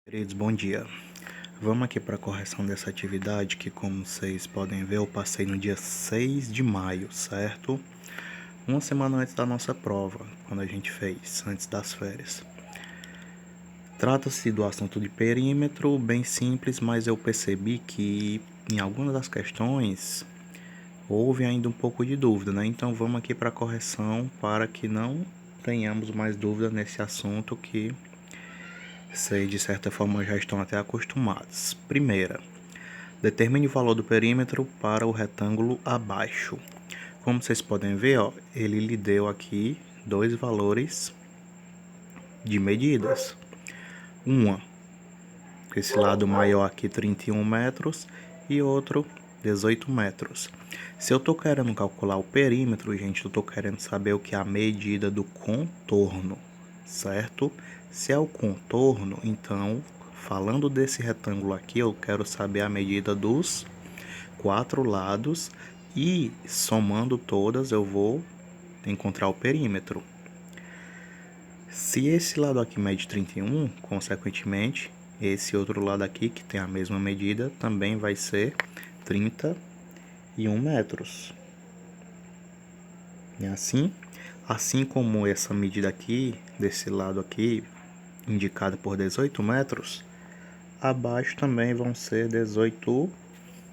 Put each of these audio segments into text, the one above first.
Queridos, bom dia. Vamos aqui para a correção dessa atividade que, como vocês podem ver, eu passei no dia 6 de maio, certo? Uma semana antes da nossa prova, quando a gente fez, antes das férias. Trata-se do assunto de perímetro, bem simples, mas eu percebi que em algumas das questões houve ainda um pouco de dúvida, né? Então vamos aqui para a correção para que não tenhamos mais dúvida nesse assunto que vocês de certa forma já estão até acostumados. Primeira, determine o valor do perímetro para o retângulo abaixo. Como vocês podem ver, ó, ele lhe deu aqui dois valores de medidas. Uma, esse lado maior aqui 31 metros e outro 18 metros. Se eu estou querendo calcular o perímetro, gente, eu estou querendo saber o que é a medida do contorno, certo? Se é o contorno, então, falando desse retângulo aqui, eu quero saber a medida dos quatro lados e somando todas eu vou encontrar o perímetro. Se esse lado aqui mede 31, consequentemente, esse outro lado aqui, que tem a mesma medida, também vai ser 31 metros. E assim como essa medida aqui, desse lado aqui, indicada por 18 metros, abaixo também vão ser 18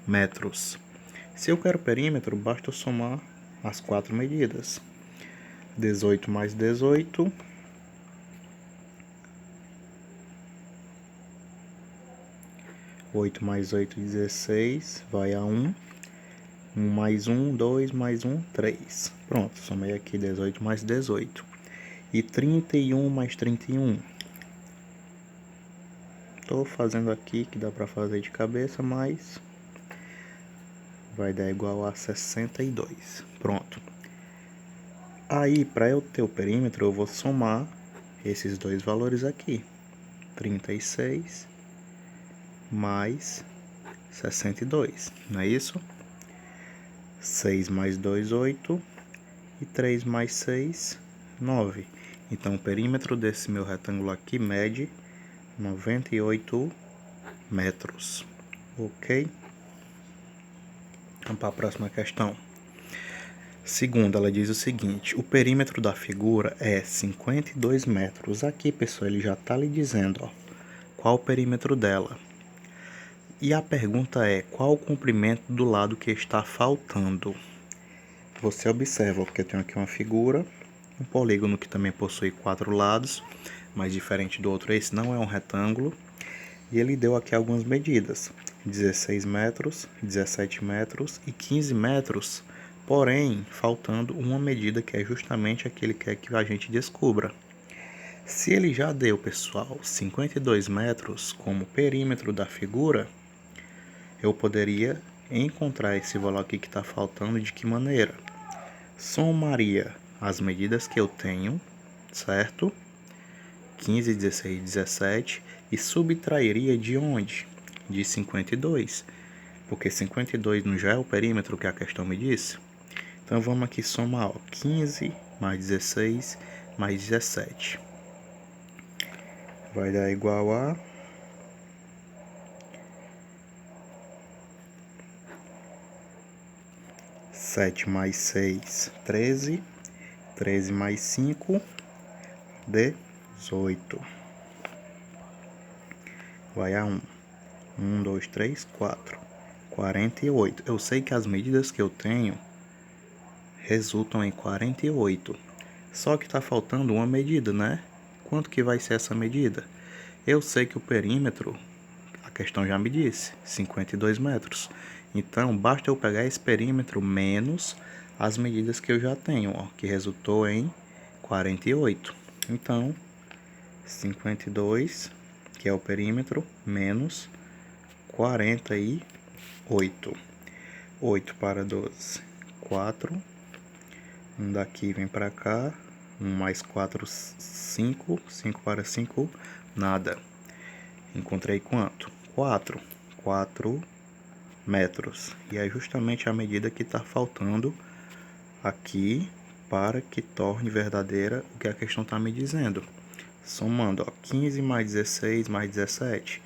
metros. Se eu quero perímetro, basta eu somar as quatro medidas. 18 mais 18, 8 mais 8, 16, vai a 1. 1 mais 1, 2 mais 1, 3. Pronto, somei aqui 18 mais 18. E 31 mais 31. Estou fazendo aqui, que dá para fazer de cabeça, mas vai dar igual a 62. Pronto. Aí, para eu ter o perímetro, eu vou somar esses dois valores aqui. 36 mais 62, não é isso? 6 mais 2, 8. E 3 mais 6, 9. Então, o perímetro desse meu retângulo aqui mede 98 metros. Ok? Vamos para a próxima questão. Segunda, ela diz o seguinte: o perímetro da figura é 52 metros. Aqui, pessoal, ele já está lhe dizendo, ó, qual o perímetro dela. E a pergunta é: qual o comprimento do lado que está faltando? Você observa, porque eu tenho aqui uma figura, um polígono que também possui quatro lados, mas diferente do outro, esse não é um retângulo. E ele deu aqui algumas medidas: 16 metros, 17 metros e 15 metros, porém, faltando uma medida que é justamente aquele que quer que a gente descubra. Se ele já deu, pessoal, 52 metros como perímetro da figura, eu poderia encontrar esse valor aqui que está faltando de que maneira? Somaria as medidas que eu tenho, certo? 15, 16, 17 e subtrairia de onde? De 52, porque 52 não já é o perímetro que a questão me disse? Então vamos aqui somar, ó, 15 mais 16 mais 17. Vai dar igual a 7 mais 6, 13. 13 mais 5, 18. Vai a 1. 1, 2, 3, 4. 48. Eu sei que as medidas que eu tenho resultam em 48. Só que está faltando uma medida, né? Quanto que vai ser essa medida? Eu sei que o perímetro, a questão já me disse, 52 metros. Então, basta eu pegar esse perímetro menos as medidas que eu já tenho, ó, que resultou em 48. Então, 52, que é o perímetro, menos 48. 8 para 12, 4. Um daqui vem para cá. 1 mais 4, 5. 5 para 5, nada. Encontrei quanto? 4. 4 metros. E é justamente a medida que está faltando aqui para que torne verdadeira o que a questão está me dizendo. Somando, ó, 15 mais 16 mais 17,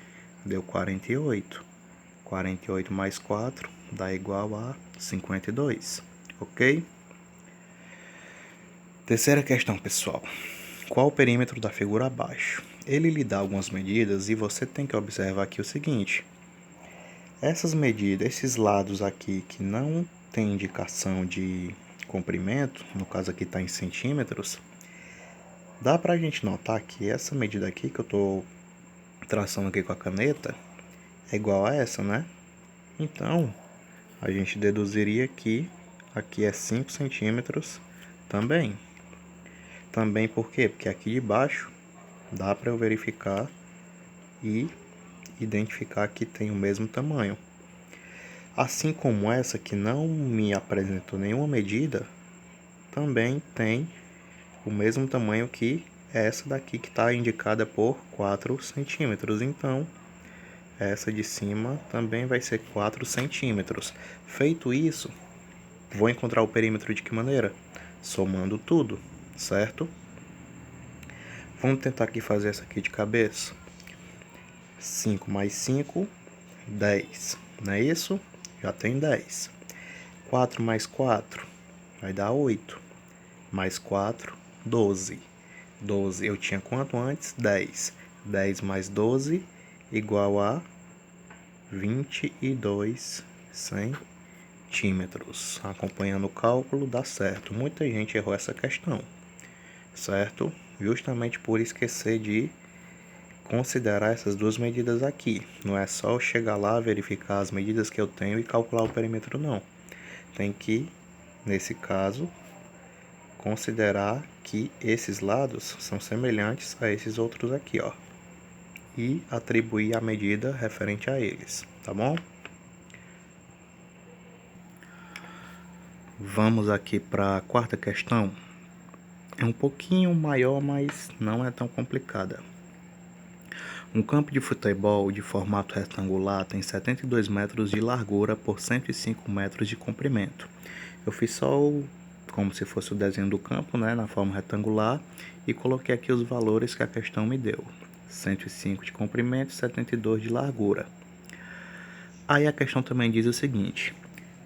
deu 48. 48 mais 4 dá igual a 52, ok? Terceira questão, pessoal. Qual o perímetro da figura abaixo? Ele lhe dá algumas medidas e você tem que observar aqui o seguinte. Essas medidas, esses lados aqui que não tem indicação de comprimento, no caso aqui está em centímetros, dá pra gente notar que essa medida aqui que eu estou traçando aqui com a caneta é igual a essa, né? Então, a gente deduziria que aqui é 5 centímetros também. Também por quê? Porque aqui de baixo dá para eu verificar e identificar que tem o mesmo tamanho. Assim como essa que não me apresentou nenhuma medida, também tem o mesmo tamanho que essa daqui que está indicada por 4 centímetros. Então, essa de cima também vai ser 4 centímetros. Feito isso, vou encontrar o perímetro de que maneira? Somando tudo, certo? Vamos tentar aqui fazer essa aqui de cabeça. 5 mais 5, 10. Não é isso? Já tem 10. 4 mais 4 vai dar 8. Mais 4, 12. 12 eu tinha quanto antes? 10. 10 mais 12 igual a 22 centímetros. Acompanhando o cálculo, dá certo. Muita gente errou essa questão, certo? Justamente por esquecer de considerar essas duas medidas aqui. Não é só eu chegar lá, verificar as medidas que eu tenho e calcular o perímetro, não. Tem que, nesse caso, considerar que esses lados são semelhantes a esses outros aqui, ó. E atribuir a medida referente a eles, tá bom? Vamos aqui para a quarta questão. É um pouquinho maior, mas não é tão complicada. Um campo de futebol de formato retangular tem 72 metros de largura por 105 metros de comprimento. Eu fiz só como se fosse o desenho do campo, né, na forma retangular, e coloquei aqui os valores que a questão me deu. 105 de comprimento e 72 de largura. Aí a questão também diz o seguinte: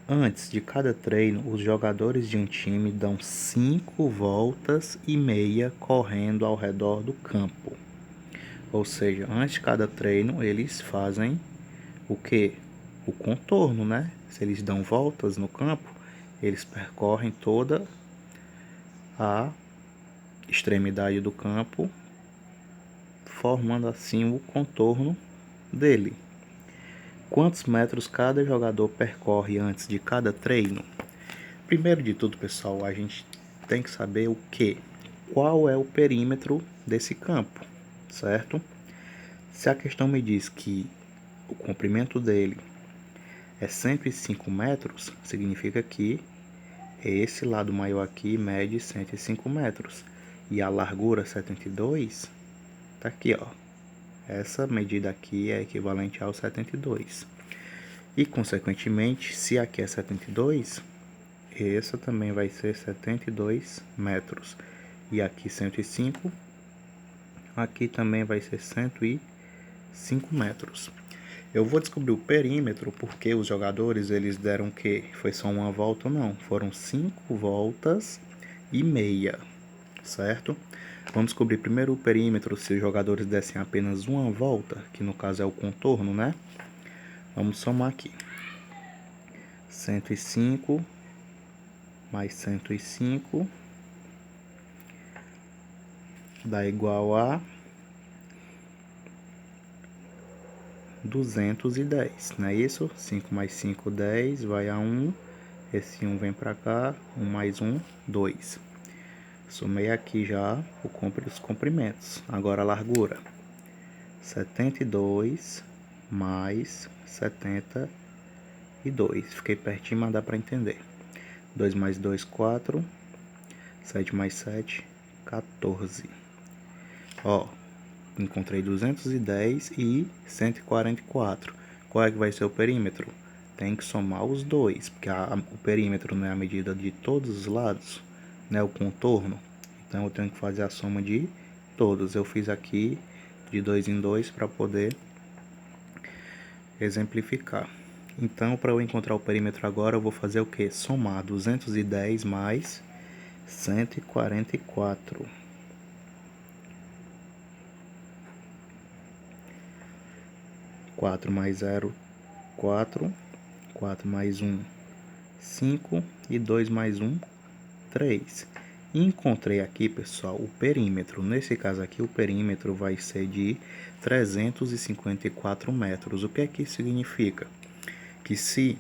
antes de cada treino, os jogadores de um time dão 5 voltas e meia correndo ao redor do campo. Ou seja, antes de cada treino, eles fazem o quê? O contorno, né? Se eles dão voltas no campo, eles percorrem toda a extremidade do campo, formando assim o contorno dele. Quantos metros cada jogador percorre antes de cada treino? Primeiro de tudo, pessoal, a gente tem que saber o quê? Qual é o perímetro desse campo, certo? Se a questão me diz que o comprimento dele é 105 metros, significa que esse lado maior aqui mede 105 metros. E a largura 72 tá aqui, ó. Essa medida aqui é equivalente ao 72. E, consequentemente, se aqui é 72, essa também vai ser 72 metros. E aqui 105, aqui também vai ser 105 metros. Eu vou descobrir o perímetro porque os jogadores eles deram o quê? Foi só uma volta ou não? Foram 5 voltas e meia, certo? Vamos descobrir primeiro o perímetro se os jogadores dessem apenas uma volta, que no caso é o contorno, né? Vamos somar aqui. 105 mais 105 dá igual a 210, não é isso? 5 mais 5, 10, vai a 1. Esse 1 vem para cá, 1 mais 1, 2. Somei aqui já os comprimentos. Agora a largura. 72 mais 72. Fiquei pertinho, mas dá para entender. 2 mais 2, 4. 7 mais 7, 14. Ó, encontrei 210 e 144. Qual é que vai ser o perímetro? Tem que somar os dois, porque o perímetro não é a medida de todos os lados, né, o contorno. Então eu tenho que fazer a soma de todos. Eu fiz aqui de 2 em 2 para poder exemplificar. Então, para eu encontrar o perímetro agora, eu vou fazer o que? Somar 210 mais 144. 4 mais 0, 4. 4 mais 1, 5. E 2 mais 1, 3. E encontrei aqui, pessoal, o perímetro. Nesse caso aqui, o perímetro vai ser de 354 metros. O que é que isso significa? Que se